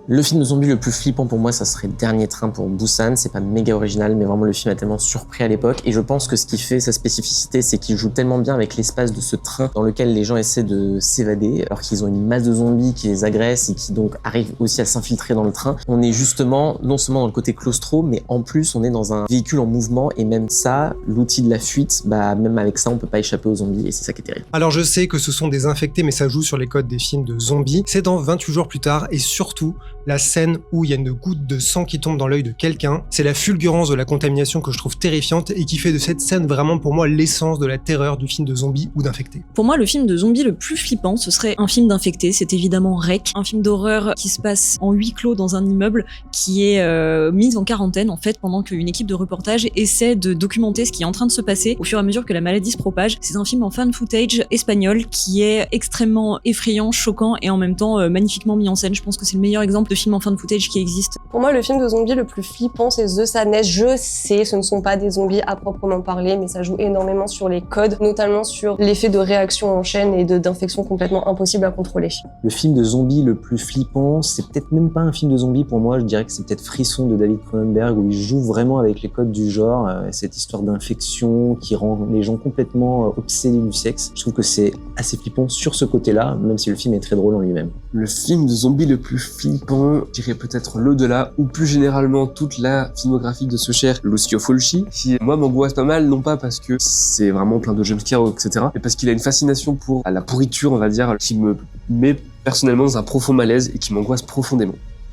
Le film de zombie le plus flippant pour moi, ça serait Dernier Train pour Busan. C'est pas méga original, mais vraiment le film a tellement surpris à l'époque. Et je pense que ce qui fait sa spécificité, c'est qu'il joue tellement bien avec l'espace de ce train dans lequel les gens essaient de s'évader, alors qu'ils ont une masse de zombies qui les agressent et qui donc arrivent aussi à s'infiltrer dans le train. On est justement non seulement dans le côté claustro, mais en plus on est dans un véhicule en mouvement et même ça, l'outil de la fuite, même avec ça on peut pas échapper aux zombies et c'est ça qui est terrible. Alors je sais que ce sont des infectés, mais ça joue sur les codes des films de zombies. C'est dans 28 jours plus tard et surtout la scène où il y a une goutte de sang qui tombe dans l'œil de quelqu'un. C'est la fulgurance de la contamination que je trouve terrifiante et qui fait de cette scène vraiment pour moi l'essence de la terreur du film de zombies ou d'infectés. Pour moi, le film de zombies le plus flippant, ce serait un film d'infectés. C'est évidemment REC, un film d'horreur qui se passe en huis clos dans un immeuble qui est mis en quarantaine en fait pendant qu'une équipe de reportage essaie de documenter ce qui est en train de se passer au fur et à mesure que la maladie se propage. C'est un film en fan footage espagnol qui est extrêmement effrayant, choquant et en même temps magnifiquement mis en scène. Je pense que c'est le meilleur exemple de film en fan footage qui existe. Pour moi, le film de zombies le plus flippant, c'est The Sadness. Je sais, ce ne sont pas des zombies à proprement parler, mais ça joue énormément sur les codes, notamment sur l'effet de réaction en chaîne et d'infection complètement impossible à contrôler. Le film de zombie le plus flippant, c'est peut-être même pas un film de zombie pour moi, je dirais que c'est peut-être Frisson de David Cronenberg, où il joue vraiment avec les codes du genre, cette histoire d'infection qui rend les gens complètement obsédés du sexe. Je trouve que c'est assez flippant sur ce côté-là, même si le film est très drôle en lui-même. Le film de zombie le plus flippant, je dirais peut-être L'Au-delà, ou plus généralement toute la filmographie de ce cher Lucio Fulci, qui moi m'angoisse pas mal, non pas parce que c'est vraiment plein de jumpscares, etc., mais parce qu'il a une fascination pour la pourriture, on va dire, qui me met personnellement dans un profond malaise et qui m'angoisse profondément.